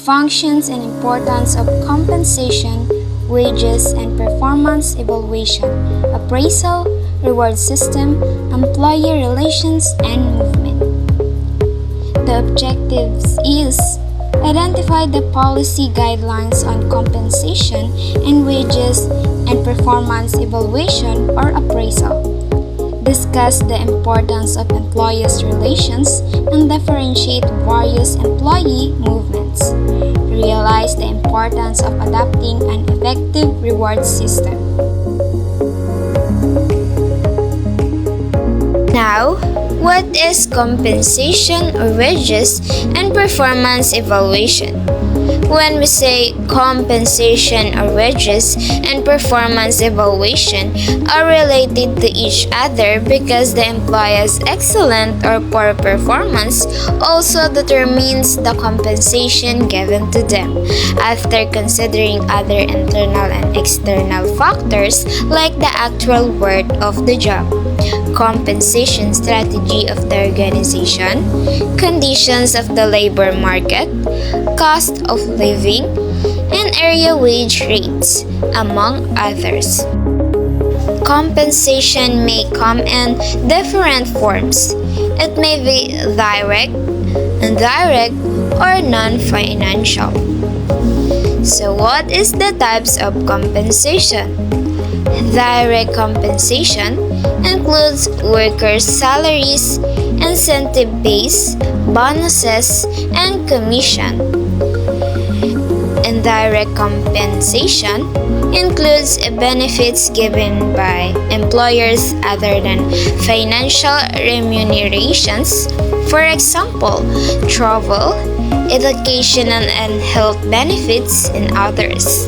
functions and importance of compensation, wages, and performance evaluation, appraisal, reward system, employee relations, and movement. The objectives is identify the policy guidelines on compensation and wages and performance evaluation or appraisal. Discuss the importance of employees' relations and differentiate various employee movements. Realize the importance of adopting an effective reward system. Now, what is compensation or wages and performance evaluation? When we say compensation or wages and performance evaluation are related to each other because the employee's excellent or poor performance also determines the compensation given to them. After considering other internal and external factors like the actual worth of the job, compensation strategy of the organization, conditions of the labor market, cost of living, and area wage rates, among others. Compensation may come in different forms. It may be direct, indirect, or non-financial. So what is the types of compensation? Direct compensation includes workers' salaries, incentive pays, bonuses, and commission. Indirect compensation includes benefits given by employers other than financial remunerations, for example, travel, educational and health benefits, and others.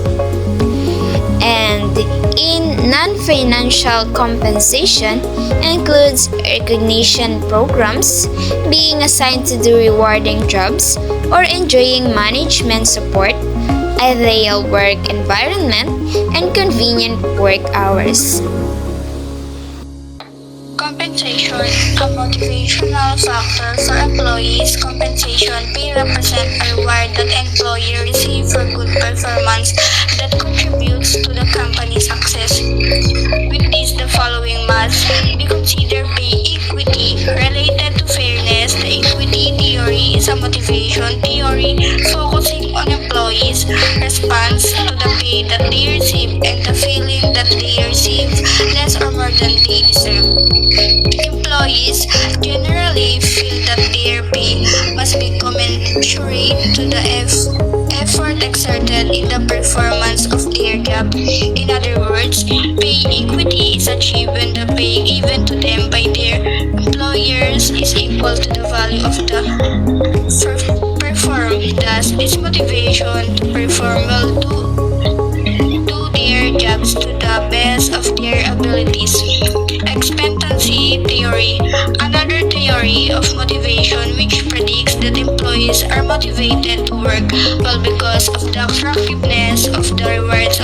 And in non-financial compensation includes recognition programs, being assigned to do rewarding jobs, or enjoying management support, ideal work environment, and convenient work hours. Compensation, a motivational factor for employees. Compensation pay represent a reward that employee receive for good performance that contributes to the company's success. With this, the following must be considered: pay equity related to fairness. The equity theory is a motivation theory focusing on employees' response to the pay that they receive and the feeling that they receive less or more than they deserve. Employees generally feel that their pay must be commensurate to the effort exerted in the performance of their job. In other words, pay equity is achieved when the pay given to them by their employers is equal to the value of the perform. Thus, this motivation to perform well do their jobs to the best of their abilities. Expectancy theory, another theory of motivation which predicts that employees are motivated to work well because of the attractiveness of the rewards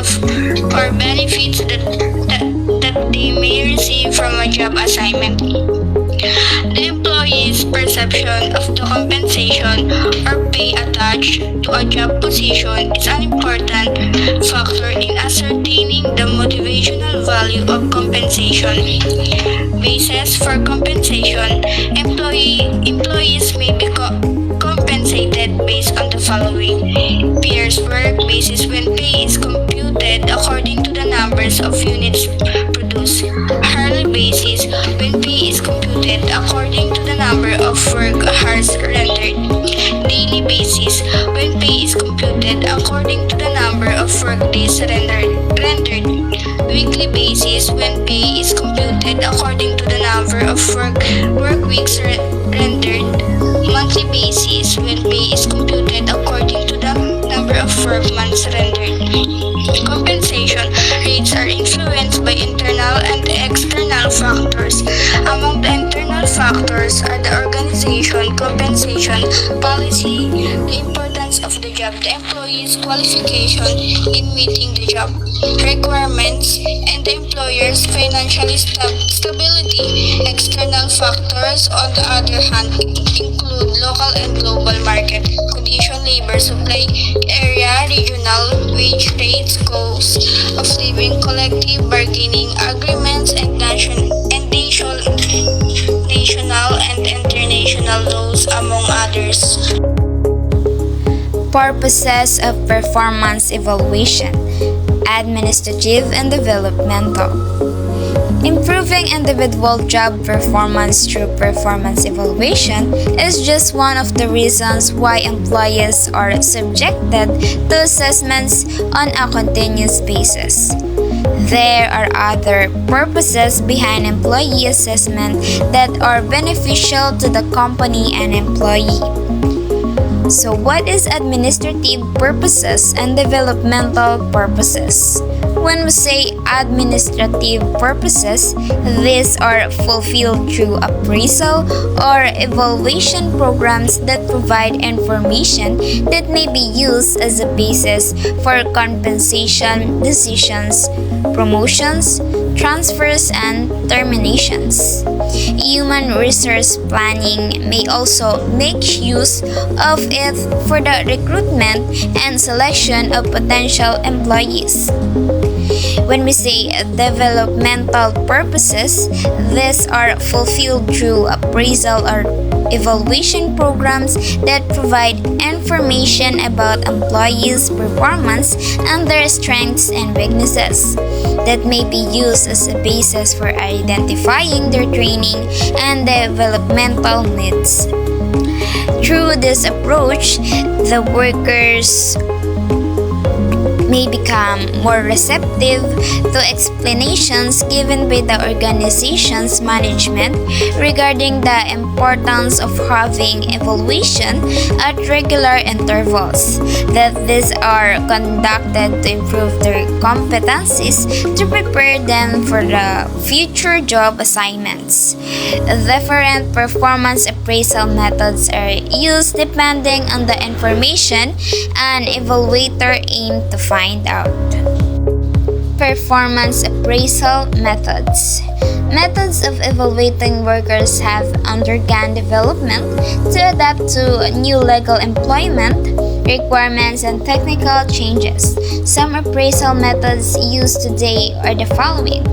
or benefits that they may receive from a job assignment. The employee's perception of the compensation or pay attached to a job position is an important factor in ascertaining the motivational value of compensation. Basis for compensation: employees may be compensated based on the following: peers work basis, when pay is computed according to the numbers of units produced; hourly basis, when pay is computed according to the number of work hours rendered; daily basis, when pay is computed according to the number of work days rendered; weekly basis, when pay is computed according to the number of work weeks rendered; monthly basis, when pay is computed according to the number of work months rendered. Compensation rates are influenced by internal and external factors. Among the internal factors are the organization, compensation policy, the importance of the job the employee's qualification in meeting the job requirements and the employer's financial stability. External factors, on the other hand, include local and global market condition, labor supply, area, regional wage rates, cost of living, collective bargaining agreements, and national and international laws, among others. Purposes of performance evaluation: administrative and developmental. Improving individual job performance through performance evaluation is just one of the reasons why employees are subjected to assessments on a continuous basis. There are other purposes behind employee assessment that are beneficial to the company and employee. So, what is administrative purposes and developmental purposes? When we say administrative purposes, these are fulfilled through appraisal or evaluation programs that provide information that may be used as a basis for compensation decisions, promotions, transfers, and terminations. Human resource planning may also make use of it for the recruitment and selection of potential employees. When we say developmental purposes, these are fulfilled through appraisal or evaluation programs that provide information about employees' performance and their strengths and weaknesses that may be used as a basis for identifying their training and developmental needs. Through this approach, the workers may become more receptive to explanations given by the organization's management regarding the importance of having evaluation at regular intervals, that these are conducted to improve their competencies to prepare them for the future job assignments. Different performance appraisal methods are used depending on the information an evaluator aims to find out. Performance appraisal methods. Methods of evaluating workers have undergone development to adapt to new legal employment requirements and technical changes. Some appraisal methods used today are the following.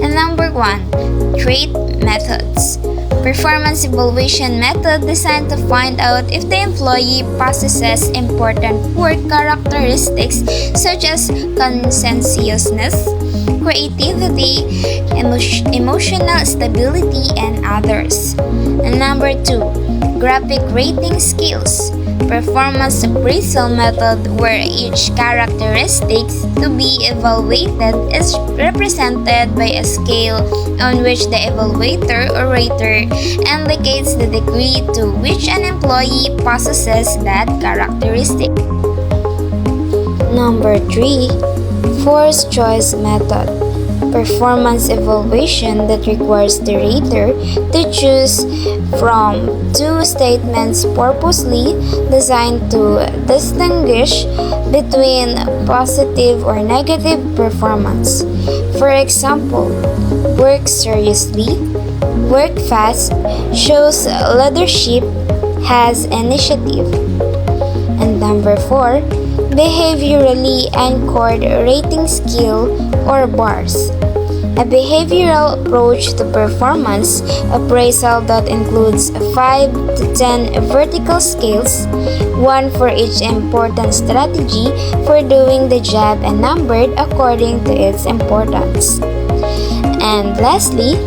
And number 1, trait methods. Performance evaluation method designed to find out if the employee possesses important work characteristics such as conscientiousness, creativity, emotional stability, and others. And number 2, graphic rating skills. Performance appraisal method where each characteristic to be evaluated is represented by a scale on which the evaluator or rater indicates the degree to which an employee possesses that characteristic. Number 3, forced choice method. Performance evaluation that requires the rater to choose from two statements purposely designed to distinguish between positive or negative performance. For example, work seriously, work fast, shows leadership, has initiative. And number 4, behaviorally anchored rating scale or bars. A behavioral approach to performance appraisal that includes 5 to 10 vertical scales, one for each important strategy for doing the job and numbered according to its importance. And lastly,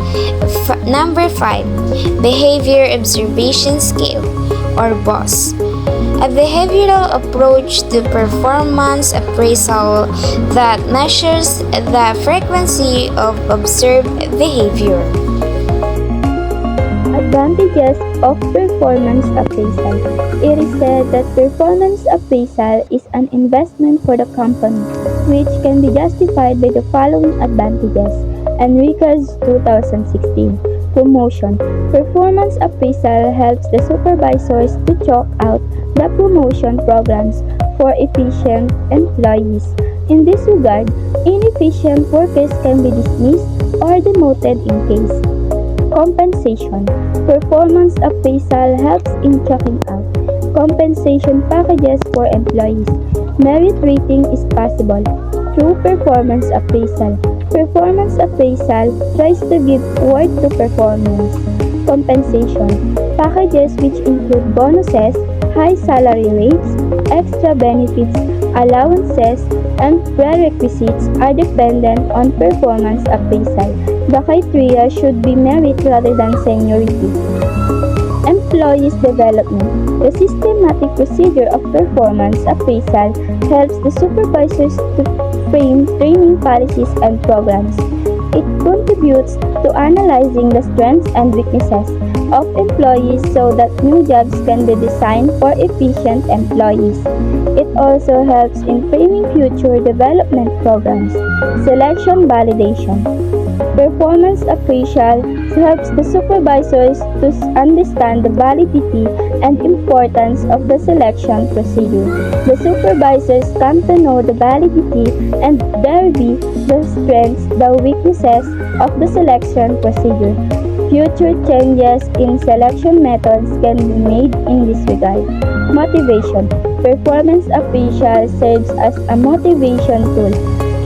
number 5, behavior observation scale or BOSS. A behavioral approach to performance appraisal that measures the frequency of observed behavior. Advantages of performance appraisal. It is said that performance appraisal is an investment for the company, which can be justified by the following advantages. Enriquez 2016. promotion. Performance appraisal helps the supervisors to chalk out the promotion programs for efficient employees. In this regard, inefficient workers can be dismissed or demoted in case. Compensation. Performance appraisal helps in chalking out compensation packages for employees. Merit rating is possible through performance appraisal. Performance appraisal tries to give worth to performance. Compensation. Packages which include bonuses, high salary rates, extra benefits, allowances, and prerequisites are dependent on performance appraisal. The criteria should be merit rather than seniority. Employees development. The systematic procedure of performance appraisal helps the supervisors to frame training policies and programs. It contributes to analyzing the strengths and weaknesses of employees so that new jobs can be designed for efficient employees. It also helps in framing future development programs. Selection validation. Performance appraisal helps the supervisors to understand the validity and importance of the selection procedure. The supervisors come to know the validity and thereby the strengths, the weaknesses of the selection procedure. Future changes in selection methods can be made in this regard. Motivation. Performance appraisal serves as a motivation tool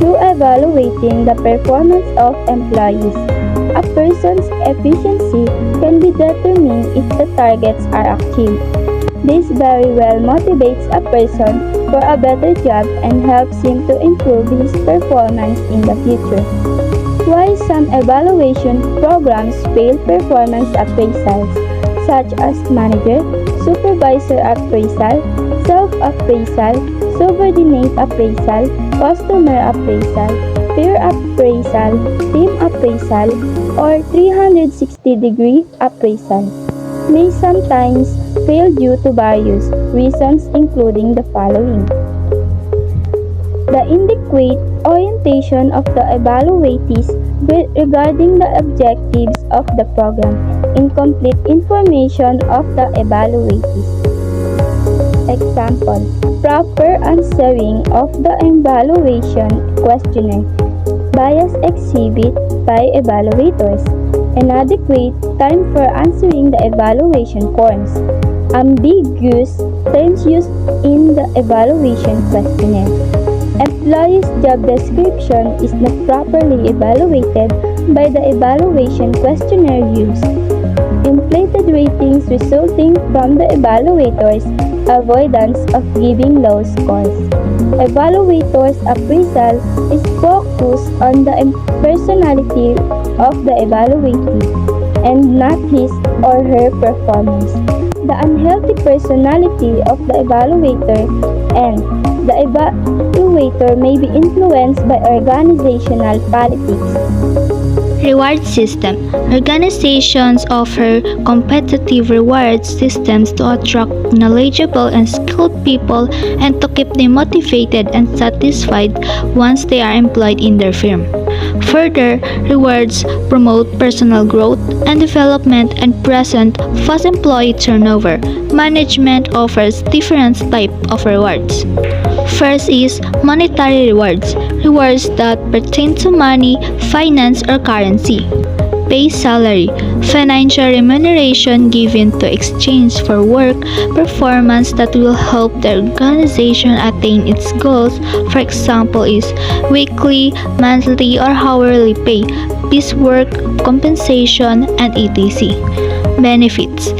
through evaluating the performance of employees. A person's efficiency can be determined if the targets are achieved. This very well motivates a person for a better job and helps him to improve his performance in the future. Why some evaluation programs fail performance appraisals, such as manager, supervisor appraisal, self-appraisal, subordinate appraisal, customer appraisal, peer appraisal, team appraisal, or 360-degree appraisal may sometimes fail due to various reasons including the following. The inadequate orientation of the evaluatees regarding the objectives of the program, incomplete information of the evaluatees. Example, proper answering of the evaluation questionnaire, bias exhibit by evaluators, inadequate time for answering the evaluation forms, ambiguous terms used in the evaluation questionnaire. Employee's job description is not properly evaluated by the evaluation questionnaire used. Inflated ratings resulting from the evaluators' avoidance of giving low scores. Evaluators' appraisal is focused on the personality of the evaluatee and not his or her performance. The unhealthy personality of the evaluator and the evaluator may be influenced by organizational politics. Reward system. Organizations offer competitive reward systems to attract knowledgeable and skilled people and to keep them motivated and satisfied once they are employed in their firm. Further, rewards promote personal growth and development and present fast employee turnover. Management offers different types of rewards. First is monetary rewards, rewards that pertain to money, finance, or currency. Base salary, financial remuneration given to exchange for work performance that will help the organization attain its goals. For example, is weekly, monthly, or hourly pay, piecework, compensation, and etc. Benefits.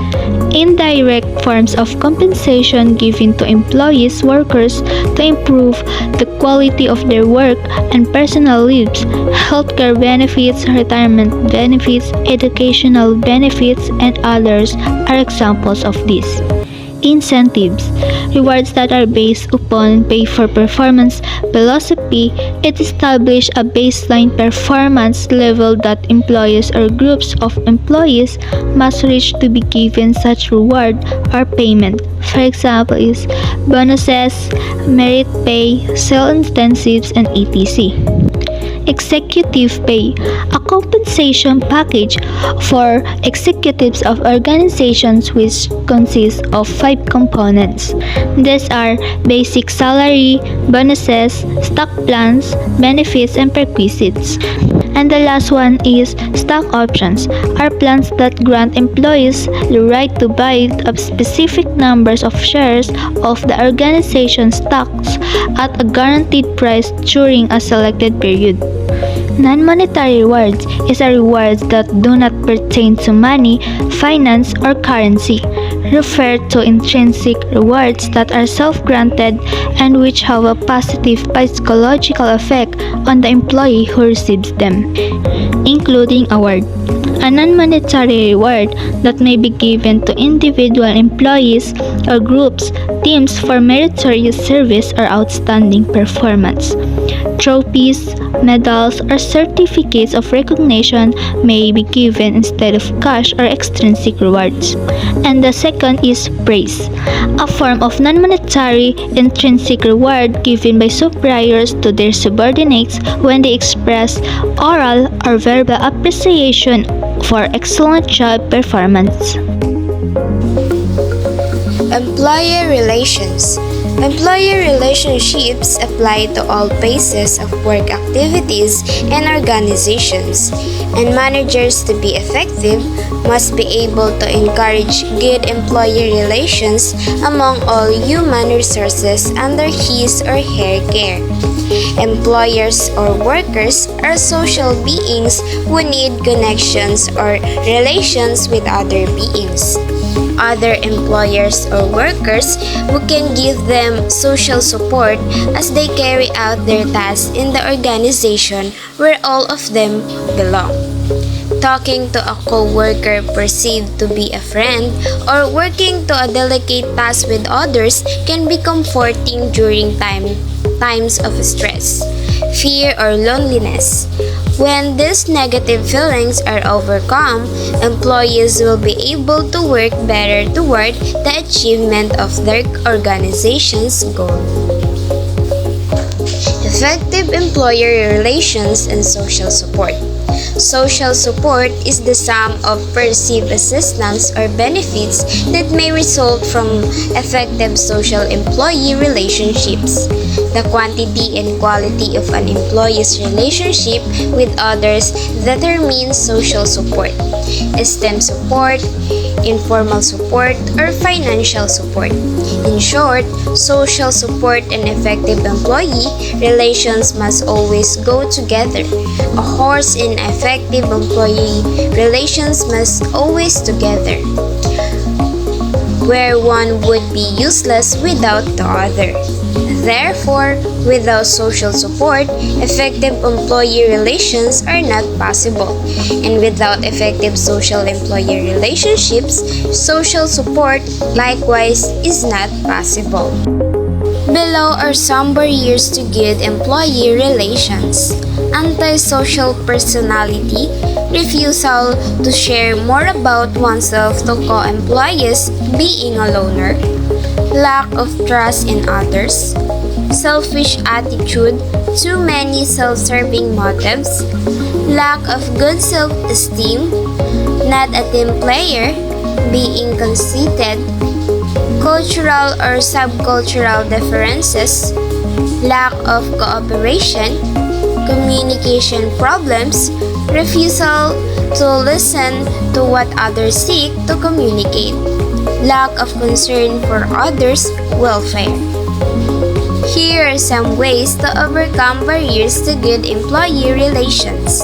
Indirect forms of compensation given to employees, workers to improve the quality of their work and personal lives. Healthcare benefits, retirement benefits, educational benefits, and others are examples of this. Incentives, rewards that are based upon pay for performance philosophy. It establishes a baseline performance level that employees or groups of employees must reach to be given such reward or payment. For example, is bonuses, merit pay, sale incentives, and etc. Executive pay, a compensation package for executives of organizations which consists of 5 components. These are basic salary, bonuses, stock plans, benefits, and perquisites. And the last one is stock options, are plans that grant employees the right to buy a specific numbers of shares of the organization's stocks at a guaranteed price during a selected period. Non-monetary rewards is a rewards that do not pertain to money, finance, or currency. Refer to intrinsic rewards that are self-granted and which have a positive psychological effect on the employee who receives them, including award. A non-monetary reward that may be given to individual employees or groups, teams for meritorious service or outstanding performance. Trophies, medals, or certificates of recognition may be given instead of cash or extrinsic rewards. And the second is praise, a form of non-monetary intrinsic reward given by superiors to their subordinates when they express oral or verbal appreciation for excellent job performance. Employer relations. Employer relationships apply to all phases of work activities and organizations, and managers to be effective must be able to encourage good employer relations among all human resources under his or her care. Employers or workers are social beings who need connections or relations with other beings. Other employers or workers who can give them social support as they carry out their tasks in the organization where all of them belong. Talking to a co-worker perceived to be a friend or working to a delicate task with others can be comforting during times of stress, fear, or loneliness. When these negative feelings are overcome, employees will be able to work better toward the achievement of their organization's goal. Effective employer relations and social support. Social support is the sum of perceived assistance or benefits that may result from effective social employee relationships. The quantity and quality of an employee's relationship with others determines social support, STEM support, informal support, or financial support. In short, social support and effective employee relations must always go together. A horse and effective employee relations must always together, where one would be useless without the other. Therefore, without social support, effective employee relations are not possible. And without effective social employee relationships, social support likewise is not possible. Below are some barriers to good employee relations: antisocial personality, refusal to share more about oneself to co-employees, being a loner, lack of trust in others, selfish attitude, too many self-serving motives, lack of good self-esteem, not a team player, being conceited, cultural or subcultural differences, lack of cooperation, communication problems, refusal to listen to what others seek to communicate, lack of concern for others' welfare. Here are some ways to overcome barriers to good employee relations.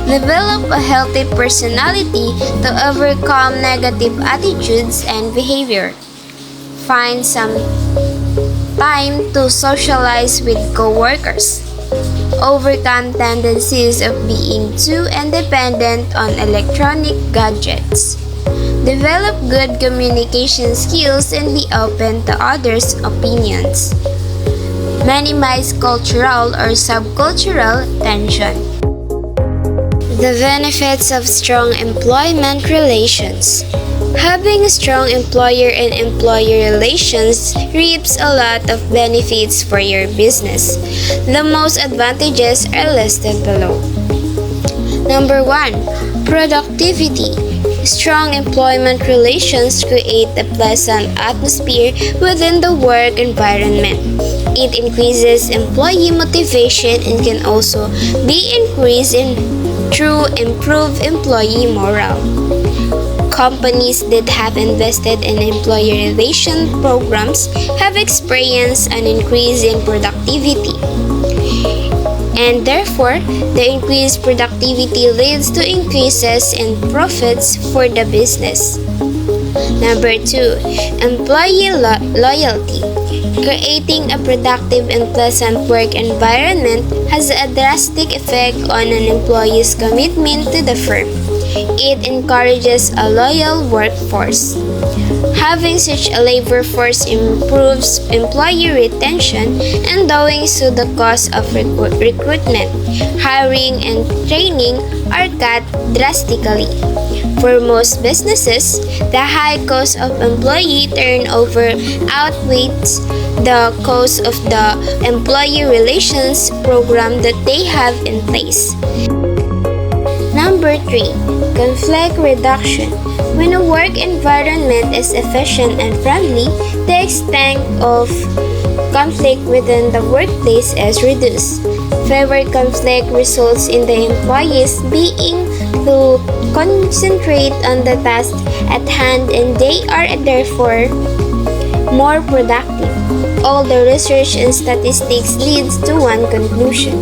Develop a healthy personality to overcome negative attitudes and behavior. Find some time to socialize with coworkers. Overcome tendencies of being too independent on electronic gadgets. Develop good communication skills and be open to others' opinions. Minimize cultural or subcultural tension. The benefits of strong employment relations. Having a strong employer and employee relations reaps a lot of benefits for your business. The most advantages are listed below. Number 1. Productivity. Strong employment relations create a pleasant atmosphere within the work environment. It increases employee motivation and can also be increased through improved employee morale. Companies that have invested in employee relation programs have experienced an increase in productivity. And therefore, the increased productivity leads to increases in profits for the business. Number 2. Employee loyalty. Creating a productive and pleasant work environment has a drastic effect on an employee's commitment to the firm. It encourages a loyal workforce. Having such a labor force improves employee retention, and doing so the cost of recruitment, hiring, and training are cut drastically. For most businesses, the high cost of employee turnover outweighs the cost of the employee relations program that they have in place. Number 3. Conflict reduction. When a work environment is efficient and friendly, the extent of conflict within the workplace is reduced. Fewer conflict results in the employees being to concentrate on the task at hand, and they are therefore more productive. All the research and statistics leads to one conclusion.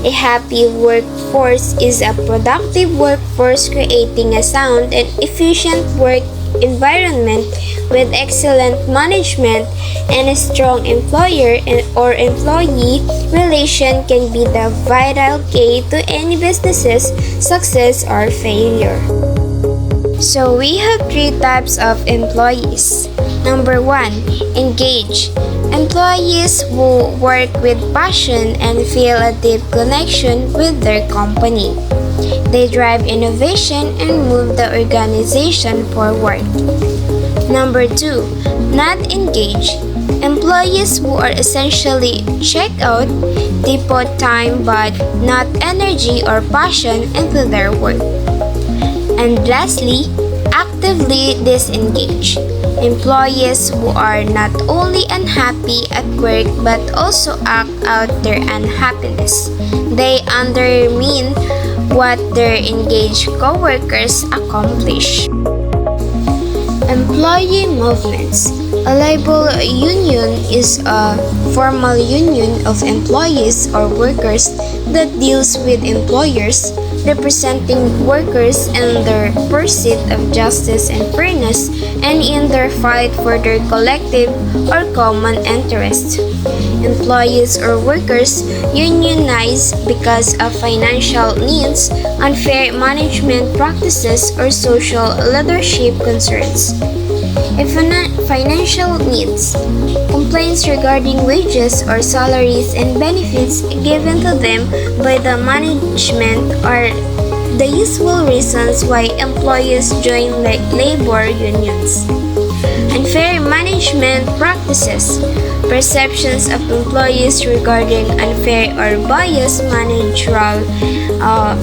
A happy workforce is a productive workforce creating a sound and efficient work environment with excellent management, and a strong employer or employee relation can be the vital key to any business's success or failure. So we have 3 types of employees. Number 1. Engage. Employees who work with passion and feel a deep connection with their company. They drive innovation and move the organization forward. Number 2. Not engage. Employees who are essentially checked out, they put time but not energy or passion into their work. And lastly, actively disengage. Employees who are not only unhappy at work but also act out their unhappiness. They undermine what their engaged coworkers accomplish. Employee movements. A labor union is a formal union of employees or workers that deals with employers, representing workers in their pursuit of justice and fairness, and in their fight for their collective or common interest. Employees or workers unionize because of financial needs, unfair management practices, or social leadership concerns. If financial needs, complaints regarding wages or salaries and benefits given to them by the management are the usual reasons why employees join labor unions. Unfair management practices. Perceptions of employees regarding unfair or biased managerial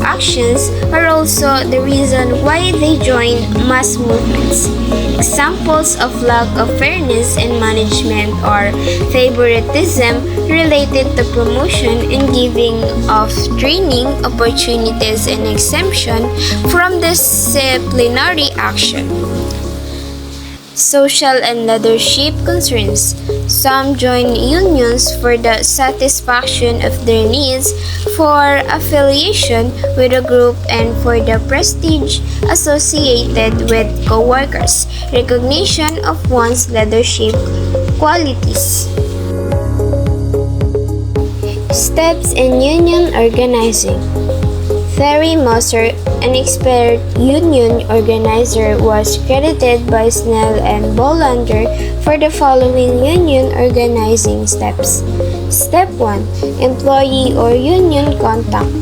actions are also the reason why they join mass movements. Examples of lack of fairness in management are favoritism related to promotion and giving of training opportunities and exemption from disciplinary action. Social and leadership concerns. Some join unions for the satisfaction of their needs, for affiliation with a group, and for the prestige associated with co-workers, recognition of one's leadership qualities. Steps in union organizing. Terry Moser, an expert union organizer, was credited by Snell and Bolander for the following union organizing steps. Step 1. Employee or union contact.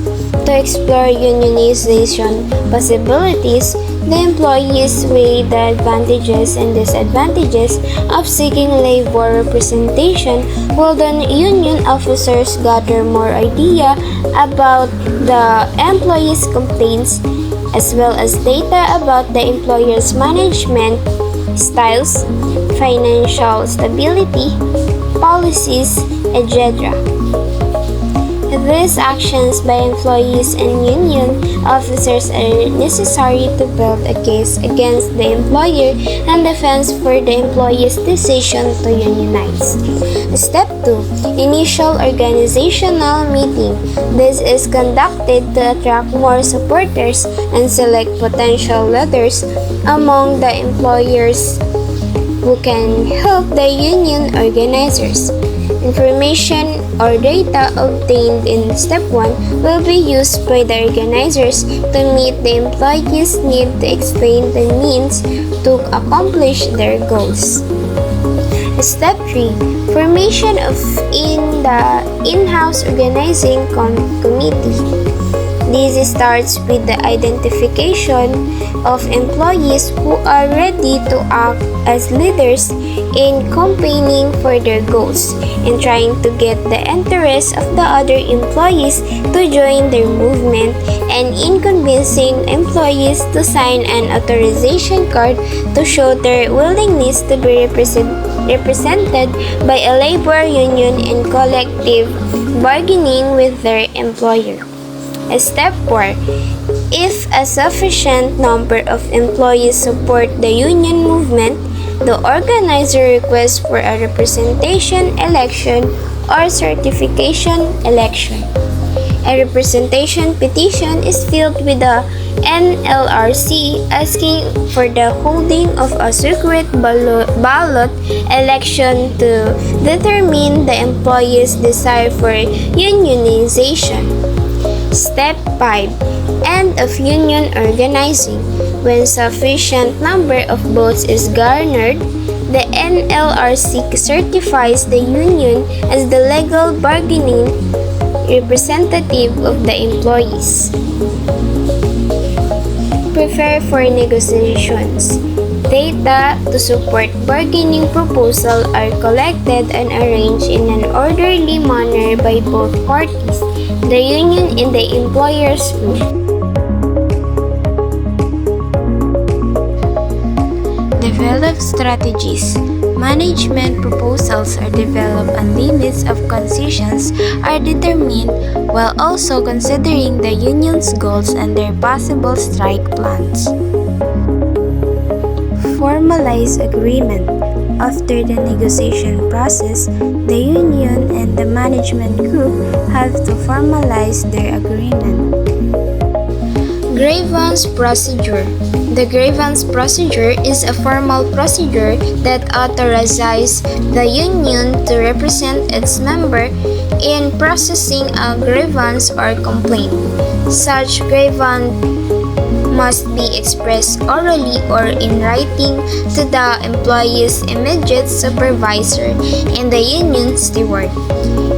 To explore unionization possibilities, the employees weigh the advantages and disadvantages of seeking labor representation, while the union officers gather more idea about the employees' complaints as well as data about the employer's management styles, financial stability, policies, etc. These actions by employees and union officers are necessary to build a case against the employer and defense for the employee's decision to unionize. Step 2. Initial organizational meeting. This is conducted to attract more supporters and select potential leaders among the employers who can help the union organizers. Information or data obtained in Step 1 will be used by the organizers to meet the employees' need to explain the means to accomplish their goals. Step 3. Formation of the in-house organizing committee. This starts with the identification of employees who are ready to act as leaders in campaigning for their goals and trying to get the interest of the other employees to join their movement, and in convincing employees to sign an authorization card to show their willingness to be represented by a labor union in collective bargaining with their employer. Step 4. If a sufficient number of employees support the union movement, the organizer requests for a representation election or certification election. A representation petition is filed with the NLRC asking for the holding of a secret ballot election to determine the employees' desire for unionization. Step 5. End of union organizing. When sufficient number of votes is garnered, the NLRC certifies the union as the legal bargaining representative of the employees. Prepare for negotiations. Data to support bargaining proposal are collected and arranged in an orderly manner by both parties, the union and the employer's group. Develop strategies. Management proposals are developed and limits of concessions are determined while also considering the union's goals and their possible strike plans. Formalize agreement. After the negotiation process, the union and the management group have to formalize their agreement. Grievance procedure. The grievance procedure is a formal procedure that authorizes the union to represent its member in processing a grievance or complaint. Such grievance must be expressed orally or in writing to the employee's immediate supervisor and the union steward.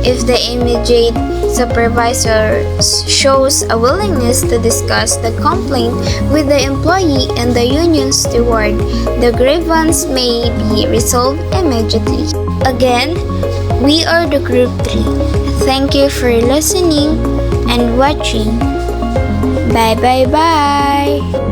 If the immediate supervisor shows a willingness to discuss the complaint with the employee and the union steward, the grievance may be resolved immediately. Again, we are the Group 3. Thank you for listening and watching. Bye bye bye!